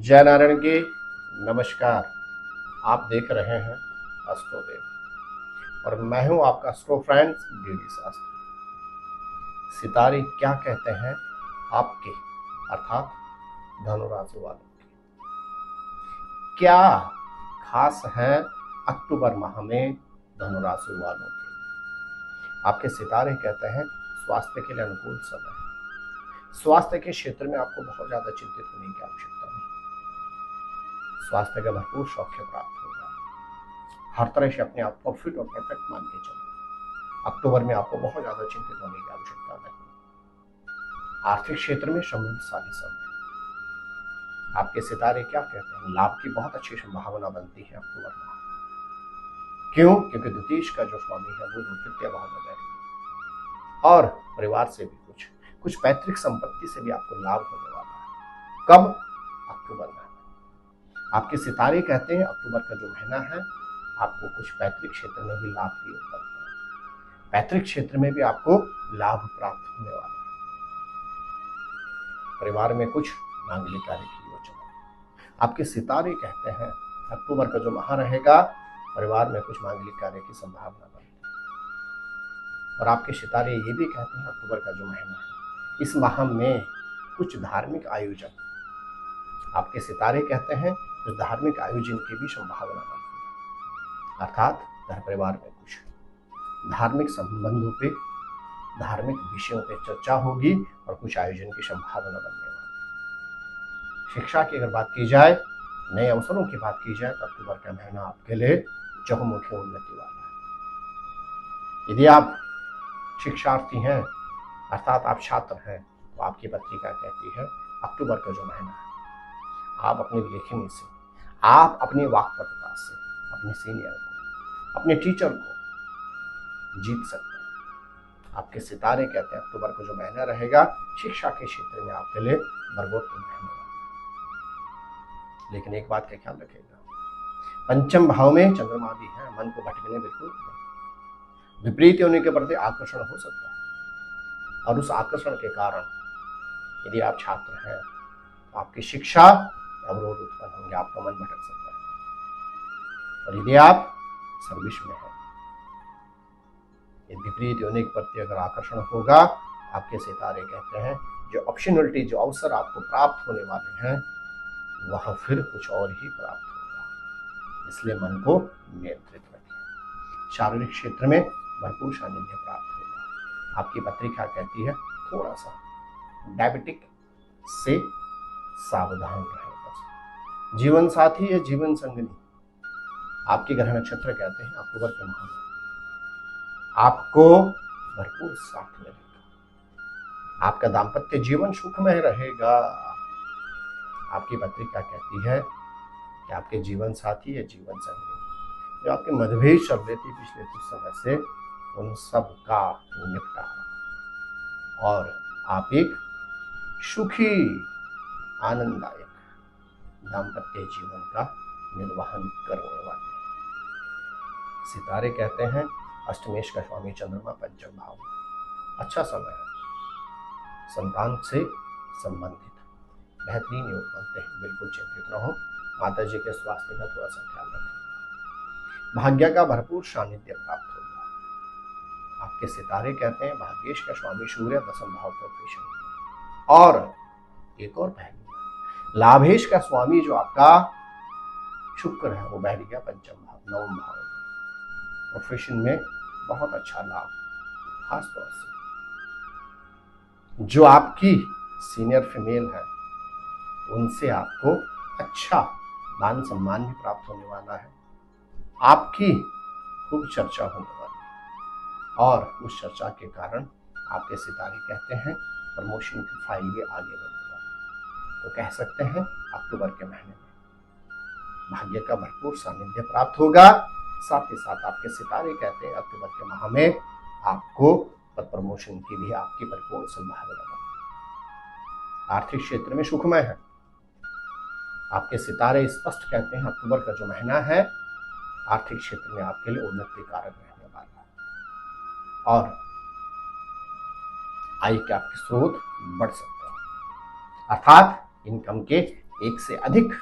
जय नारायण की नमस्कार। आप देख रहे हैं एस्ट्रोदेव और मैं हूं आपका एस्ट्रो फ्रेंड डीडी शास्त्री। सितारे क्या कहते हैं आपके अर्थात धनुराशि वालों के, क्या खास है अक्टूबर माह में धनुराशि वालों के। आपके सितारे कहते हैं स्वास्थ्य के लिए अनुकूल समय है। स्वास्थ्य के क्षेत्र में आपको बहुत ज्यादा चिंतित होने की आवश्यकता नहीं। स्वास्थ्य का भरपूर सौख्य प्राप्त होगा। हर तरह से अपने आप को फिट और परफेक्ट मान के चलो। अक्टूबर में आपको बहुत ज्यादा चिंतित होने की आवश्यकता नहीं। आर्थिक क्षेत्र में समृद्धशाली समय। आपके सितारे क्या कहते हैं, लाभ की बहुत अच्छी संभावना बनती है अक्टूबर में। क्यों? क्योंकि द्वितीय का जो स्वामी है वो तृतीय भाव में बैठे और परिवार से भी कुछ पैतृक संपत्ति से भी आपको लाभ होने वाला है। कब? अक्टूबर में। आपके सितारे कहते हैं अक्टूबर का जो महीना है आपको कुछ पैतृक क्षेत्र में भी लाभ की योग बनते हैं। पैतृक क्षेत्र में भी आपको लाभ प्राप्त होने वाला है। परिवार में कुछ मांगलिक कार्य की योजना। आपके सितारे कहते हैं अक्टूबर का जो माह रहेगा परिवार में कुछ मांगलिक कार्य की संभावना बनती है। और आपके सितारे ये भी कहते हैं अक्टूबर का जो महीना है इस माह में कुछ धार्मिक आयोजन। आपके सितारे कहते हैं कुछ धार्मिक आयोजन की भी संभावना बनती है। अर्थात घर परिवार में कुछ धार्मिक संबंधों पे, धार्मिक विषयों पे चर्चा होगी और कुछ आयोजन की संभावना बनने वाली है। शिक्षा की अगर बात की जाए, नए अवसरों की बात की जाए तो अक्टूबर का महीना आपके लिए चहुमुखी उन्नति वाला है। यदि आप शिक्षार्थी हैं अर्थात आप छात्र हैं तो आपकी पत्रिका कहती है अक्टूबर का जो महीना है आप अपनी लेखनी से, आप अपनी वाक्पटुता से अपने सीनियर को, अपने टीचर को जीत सकते हैं। आपके सितारे कहते हैं अक्टूबर का जो महीना रहेगा शिक्षा के क्षेत्र में आपके लिए वर्गोत्तम रहने वाला है। लेकिन एक बात का ख्याल रखिएगा, पंचम भाव में चंद्रमा भी है, मन को भटकने बिल्कुल नहीं। विपरीत होने के प्रति आकर्षण हो सकता है और उस आकर्षण के कारण यदि आप छात्र हैं तो आपकी शिक्षा अवरोध उत्पन्न होंगे, आपका मन भटक सकता है। और यदि आप सर्विस में हैं, विपरीत होने के प्रति अगर आकर्षण होगा, आपके सितारे कहते हैं जो अपॉर्चुनिटी, जो अवसर आपको प्राप्त होने वाले हैं वह फिर कुछ और ही प्राप्त होगा। इसलिए मन को नियंत्रित रखें। शारीरिक क्षेत्र में भरपूर सानिध्य प्राप्त होगा। आपकी पत्रिका कहती है थोड़ा सा डायबिटिक से सावधान रहें। बस जीवन साथी या जीवन संगनी आपके ग्रह नक्षत्र कहते हैं अक्टूबर के माह में आपको भरपूर साथ मिलेगा। आपका दाम्पत्य जीवन सुखमय रहेगा। आपकी पत्रिका कहती है कि आपके जीवन साथी या जीवन संगनी जो आपके मतभेद चल रहे थे पिछले कुछ समय से उन सब का निपटारा और आप एक सुखी आनंददायक दाम्पत्य जीवन का निर्वहन करने वाले हैं। सितारे कहते हैं अष्टमेश का स्वामी चंद्रमा पंचम भाव में। अच्छा समय है। संतान से संबंधित बेहतरीन योग बनते हैं। बिल्कुल चिंतित न हो। माता जी के स्वास्थ्य का थोड़ा सा ख्याल रखें। भाग्य का भरपूर सानिध्य प्राप्त होगा। आपके सितारे कहते हैं भाग्येश का स्वामी सूर्य दसम भाव प्रोफेशन और एक और पहलू लाभेश का स्वामी जो आपका शुक्र है वो बैठ गया पंचम भाव नवम भाव में। प्रोफेशन में बहुत अच्छा लाभ, खासतौर से जो आपकी सीनियर फीमेल है उनसे आपको अच्छा मान सम्मान भी प्राप्त होने वाला है। आपकी खूब चर्चा होने वाली है और उस चर्चा के कारण आपके सितारे कहते हैं प्रमोशन की फाइल भी आगे बढ़ने वाली है। तो कह सकते हैं अक्टूबर के महीने में भाग्य का भरपूर सानिध्य प्राप्त होगा। साथ ही साथ आपके सितारे कहते हैं अक्टूबर के माह में आपको पद प्रमोशन की भी आपकी परिपूर्ण संभावना बनती है। आर्थिक क्षेत्र में सुखमय है। आपके सितारे स्पष्ट कहते हैं अक्टूबर का जो महीना है आर्थिक क्षेत्र में आपके लिए उन्नति कारक रहने वाला है और आय के आपके स्रोत बढ़ सकते हैं। अर्थात इनकम के एक से अधिक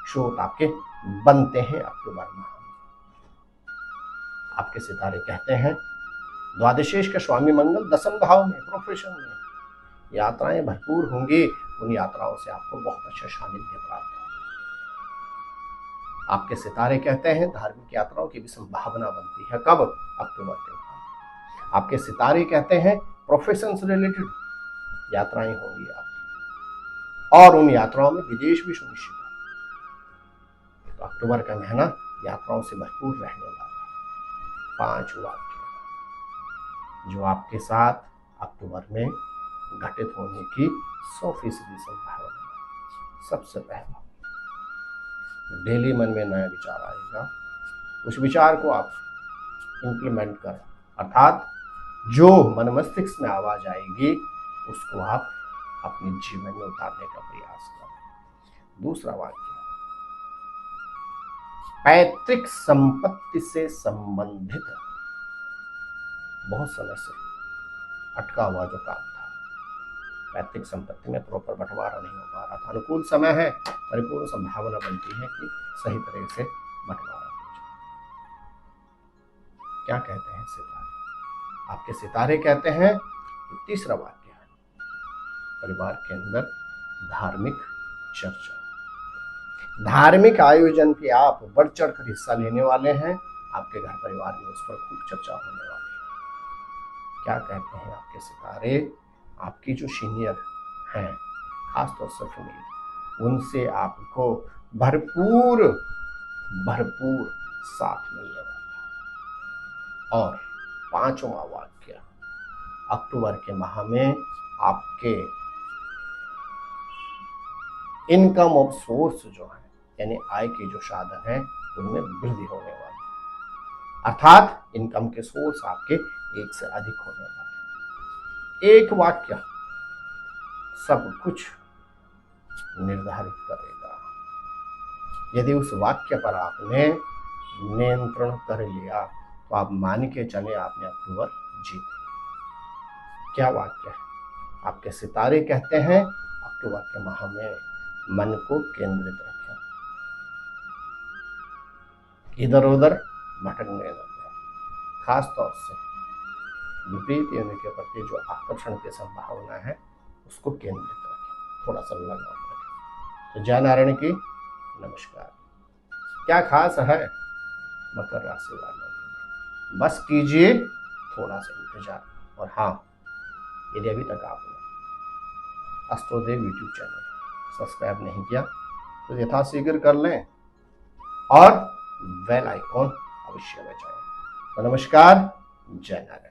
स्रोत आपके बनते हैं अक्टूबर माह में। आपके सितारे कहते हैं द्वादशेश का स्वामी मंगल दसम भाव में, प्रोफेशन में, यात्राएं भरपूर होंगी। उन यात्राओं से आपको बहुत अच्छा सानिध्य प्राप्त होगा। आपके सितारे कहते हैं धार्मिक यात्राओं की भी संभावना बनती है। कब? अक्टूबर के बाद। आपके सितारे कहते हैं प्रोफेशन से रिलेटेड यात्राएं होंगी आपकी, और उन यात्राओं में विदेश भी सुनिश्चित है। तो अक्टूबर का महीना यात्राओं से भरपूर रहने वाला है। 5 वाक्य जो आपके साथ अक्टूबर में घटित होने की 100% संभावना। सबसे पहला, डेली मन में नया विचार आएगा। उस विचार को आप इंप्लीमेंट करें, अर्थात जो मन मस्तिष्क में आवाज आएगी उसको आप अपने जीवन में उतारने का प्रयास करें। दूसरा वाक्य, पैतृक संपत्ति से संबंधित बहुत समय से अटका हुआ जो काम था, पैतृक संपत्ति में प्रॉपर बंटवारा नहीं हो पा रहा था, अनुकूल समय है, परिपूर्ण संभावना बनती है कि सही तरह से बंटवारा हो जाए। क्या कहते हैं सितारे? आपके सितारे कहते हैं, तीसरा वाक्य है, परिवार के अंदर धार्मिक चर्चा, धार्मिक आयोजन की आप बढ़ चढ़कर हिस्सा लेने वाले हैं। आपके घर परिवार में उस पर खूब चर्चा होने वाली है। क्या कहते हैं आपके सितारे? आपकी जो सीनियर हैं, खासतौर से फीमेल, उनसे आपको भरपूर साथ मिलने वाला है। और 5वां वाक्य, अक्टूबर के माह में आपके इनकम ऑफ सोर्स जो है, यानी आय के जो साधन है, उनमें वृद्धि होने वाली है। अर्थात इनकम के सोर्स आपके एक से अधिक होने वाले हैं। एक वाक्य सब कुछ निर्धारित करेगा। यदि उस वाक्य पर आपने नियंत्रण कर लिया तो आप मान के चले आपने अक्टूबर जीत लिया। क्या वाक्य है? आपके सितारे कहते हैं अक्टूबर के माह में मन को केंद्रित रखें, इधर उधर भटकने न दें। खासतौर से विपरीत योनि के प्रति जो आकर्षण की संभावना है उसको केंद्रित रखें, थोड़ा सा लगाम रखें। तो जय नारायण की नमस्कार। क्या खास है मकर राशि वालों, बस कीजिए थोड़ा सा इंतजार। और हाँ, यदि अभी तक आपने एस्ट्रोदेव यूट्यूब चैनल सब्सक्राइब नहीं किया तो यथाशीघ्र कर लें और बेल आइकॉन अवश्य बजाएं। तो नमस्कार, जय नारायण।